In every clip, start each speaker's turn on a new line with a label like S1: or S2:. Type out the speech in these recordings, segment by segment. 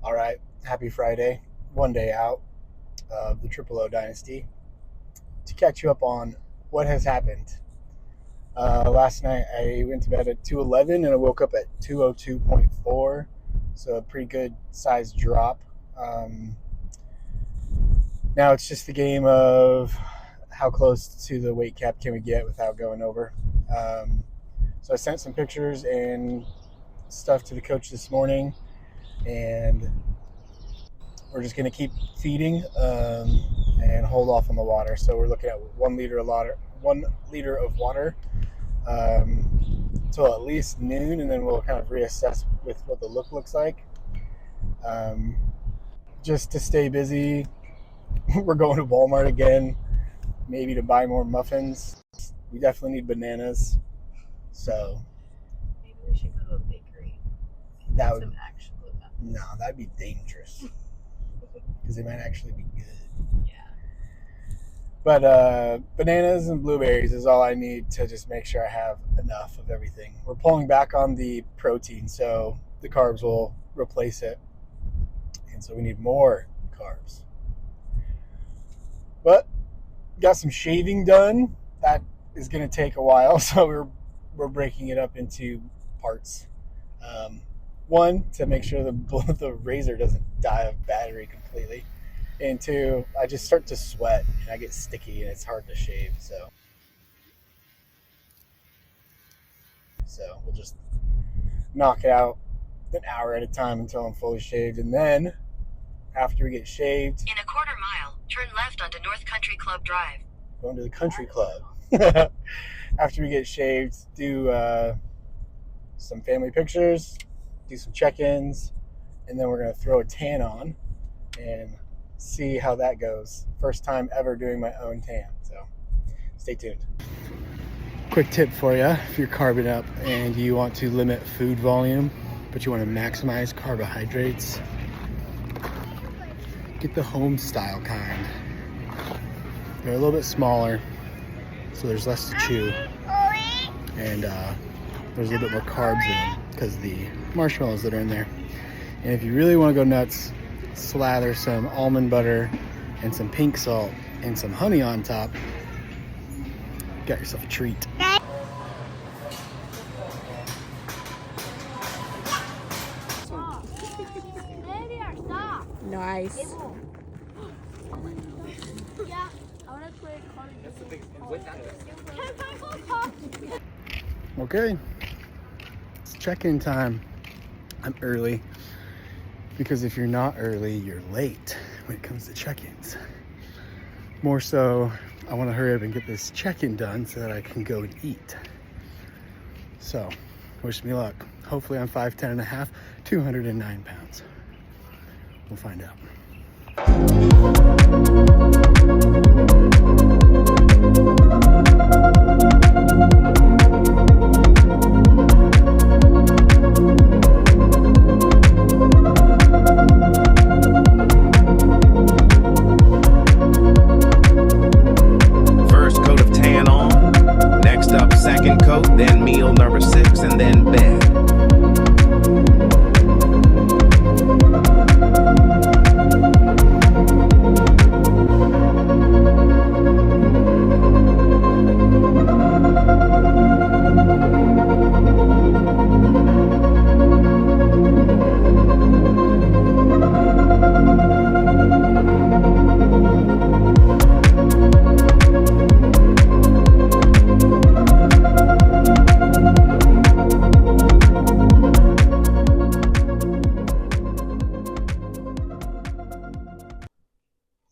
S1: All right, happy Friday. One day out of the Triple O Dynasty to catch you up on what has happened. Last night I went to bed at 2:11 and I woke up at 2:02.4, so a pretty good size drop. Now it's just the game of how close to the weight cap can we get without going over. So I sent some pictures and stuff to the coach this morning, and we're just going to keep feeding and hold off on the water. So we're looking at 1 liter of water until at least noon, and then we'll kind of reassess with what the look looks like. Just to stay busy, we're going to Walmart again, maybe to buy more muffins. We definitely need bananas. So
S2: maybe we should go to a bakery.
S1: That would
S2: some actual muffins.
S1: No, that'd be dangerous because they might actually be good.
S2: Yeah.
S1: But bananas and blueberries is all I need to just make sure I have enough of everything. We're pulling back on the protein, so the carbs will replace it. And so we need more carbs. But got some shaving done. That is going to take a while, so we're breaking it up into parts. One, to make sure the razor doesn't die of battery completely. And two, I just start to sweat and I get sticky and it's hard to shave. So we'll just knock it out an hour at a time until I'm fully shaved. And then after we get shaved,
S3: in a quarter mile, turn left onto North Country Club Drive.
S1: Going to the country club. After we get shaved, do some family pictures, do some check-ins, and then we're going to throw a tan on and see how that goes. First time ever doing my own tan, so stay tuned. Quick tip for you: if you're carbing up and you want to limit food volume, but you want to maximize carbohydrates, get the home style kind. They're a little bit smaller, so there's less to chew, and there's a little bit more carbs in them because of the marshmallows that are in there. And if you really want to go nuts, slather some almond butter and some pink salt and some honey on top. Got yourself a treat.
S4: Nice.
S1: Okay, it's check-in time. I'm early because if you're not early, you're late when it comes to check-ins. More so, I want to hurry up and get this check-in done so that I can go and eat. So, wish me luck. Hopefully I'm 5'10 and a half, 209 pounds. We'll find out.
S5: First coat of tan on, next up second coat, then meal number 6, and then bed.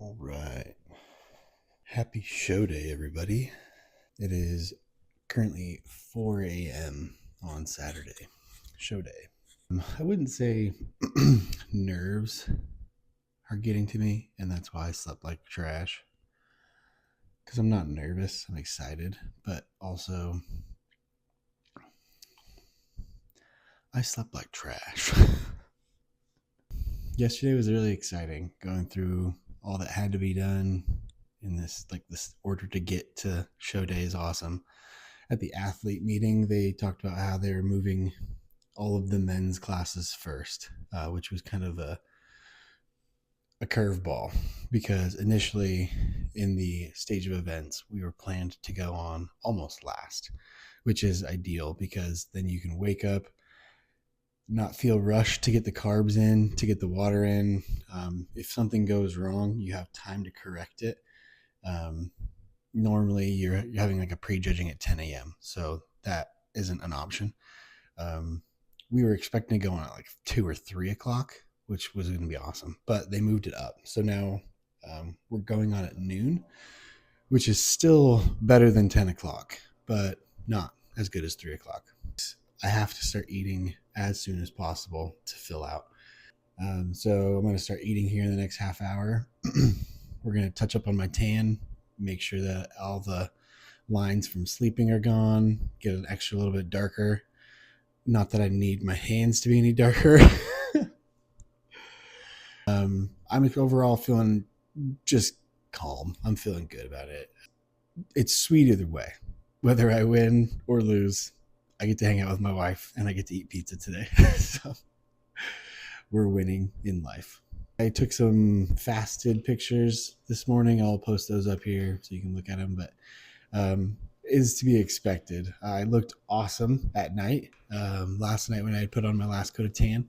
S1: All right. Happy show day, everybody. It is currently 4 a.m. on Saturday. Show day. I wouldn't say nerves are getting to me, and that's why I slept like trash. Because I'm not nervous, I'm excited, but also I slept like trash. Yesterday was really exciting, going through all that had to be done in this order to get to show day is awesome. At the athlete meeting, they talked about how they were moving all of the men's classes first, which was kind of a a curveball, because initially in the stage of events, we were planned to go on almost last, which is ideal because then you can wake up, not feel rushed to get the carbs in, to get the water in. If something goes wrong, you have time to correct it. Normally you're having like a prejudging at 10 a.m. So that isn't an option. We were expecting to go on at like 2 or 3 o'clock, which was going to be awesome, but they moved it up. So now we're going on at noon, which is still better than 10 o'clock, but not as good as 3 o'clock. I have to start eating as soon as possible to fill out. So I'm going to start eating here in the next half hour. We're going to touch up on my tan, make sure that all the lines from sleeping are gone, get an extra little bit darker. Not that I need my hands to be any darker. I'm overall feeling just calm. I'm feeling good about it. It's sweet either way. Whether I win or lose, I get to hang out with my wife and I get to eat pizza today. So we're winning in life. I took some fasted pictures this morning. I'll post those up here so you can look at them, but is to be expected. I looked awesome at night. Last night when I had put on my last coat of tan,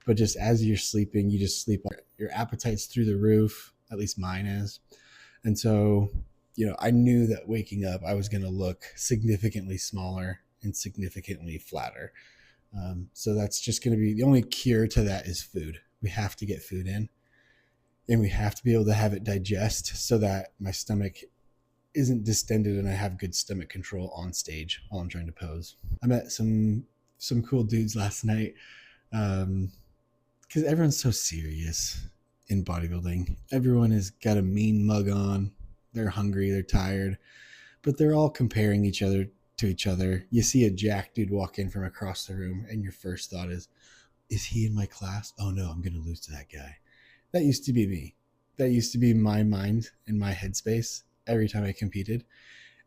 S1: but just as you're sleeping, you just sleep. Your appetite's through the roof, at least mine is. And so, I knew that waking up, I was going to look significantly smaller and significantly flatter. So that's just going to be the only cure to that is food. We have to get food in and we have to be able to have it digest so that my stomach isn't distended and I have good stomach control on stage while I'm trying to pose. I met some cool dudes last night because everyone's so serious in bodybuilding. Everyone has got a mean mug on. They're hungry, they're tired, but they're all comparing each other to each other. You see a jack dude walk in from across the room and your first thought is he in my class? Oh no, I'm going to lose to that guy. That used to be me. That used to be my mind and my headspace every time I competed.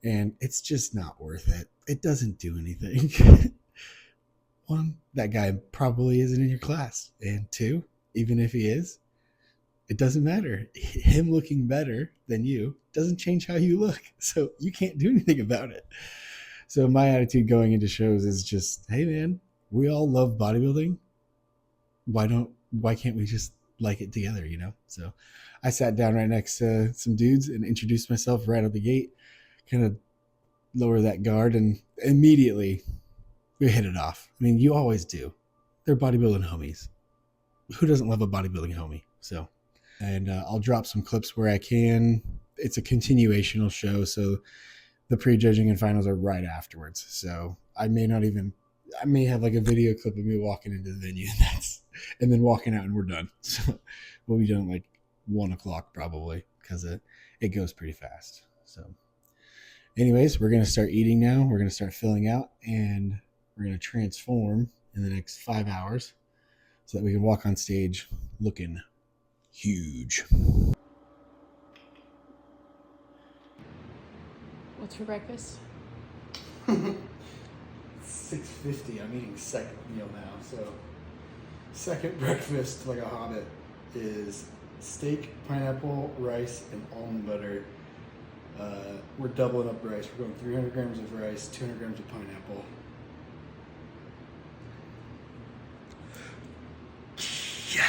S1: And it's just not worth it. It doesn't do anything. One, that guy probably isn't in your class. And two, even if he is, it doesn't matter. Him looking better than you doesn't change how you look. So you can't do anything about it. So my attitude going into shows is just, hey man, we all love bodybuilding. Why can't we just like it together, So I sat down right next to some dudes and introduced myself right out the gate, kind of lower that guard, and immediately we hit it off. I mean, you always do. They're bodybuilding homies. Who doesn't love a bodybuilding homie? So, and I'll drop some clips where I can. It's a continuational show, so the prejudging and finals are right afterwards. So I may have like a video clip of me walking into the venue and then walking out and we're done. So we'll be done like 1 o'clock probably because it goes pretty fast. So anyways, we're going to start eating now. We're going to start filling out and we're going to transform in the next 5 hours so that we can walk on stage looking huge.
S2: What's for breakfast?
S1: 6:50. I'm eating second meal now. So second breakfast like a hobbit is steak, pineapple, rice, and almond butter. We're doubling up rice. We're going 300 grams of rice, 200 grams of pineapple. Yeah.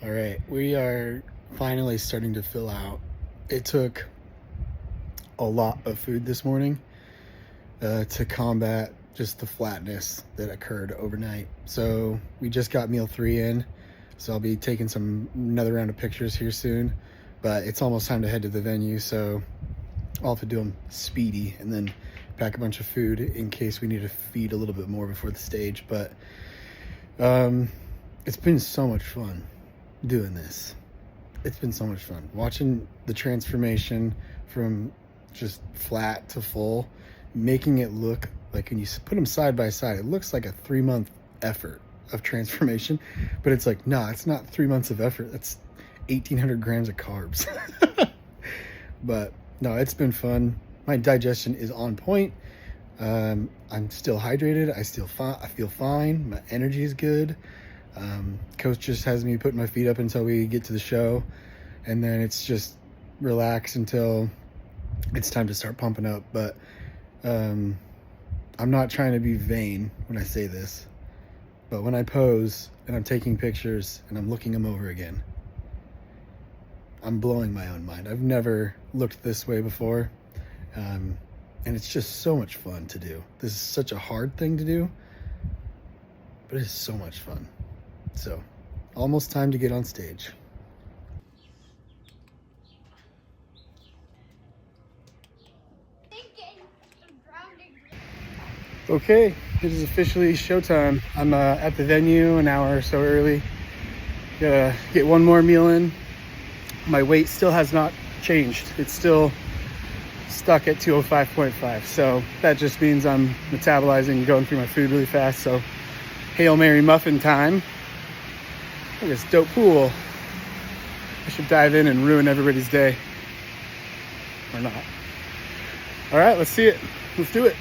S1: All right, we are finally starting to fill out. It took a lot of food this morning to combat just the flatness that occurred overnight. So we just got meal 3 in, so I'll be taking another round of pictures here soon, but it's almost time to head to the venue, so I'll have to do them speedy and then pack a bunch of food in case we need to feed a little bit more before the stage. But it's been so much fun doing this. It's been so much fun watching the transformation from just flat to full making it look like, when you put them side by side, it looks like a 3-month effort of transformation, but it's like, nah, it's not 3 months of effort. That's 1,800 grams of carbs. But no, it's been fun. My digestion is on point. I'm still hydrated. I feel fine. My energy is good. Coach just has me put my feet up until we get to the show, and then it's just relax until it's time to start pumping up. But I'm not trying to be vain when I say this, but when I pose and I'm taking pictures and I'm looking them over again, I'm blowing my own mind. I've never looked this way before. And it's just so much fun to do. This is such a hard thing to do, but it's so much fun. So, almost time to get on stage. Okay, it is officially showtime. I'm at the venue an hour or so early. Gotta get one more meal in. My weight still has not changed. It's still stuck at 205.5. So that just means I'm metabolizing and going through my food really fast. So Hail Mary muffin time. Look at this dope pool. I should dive in and ruin everybody's day. Or not. All right, let's see it. Let's do it.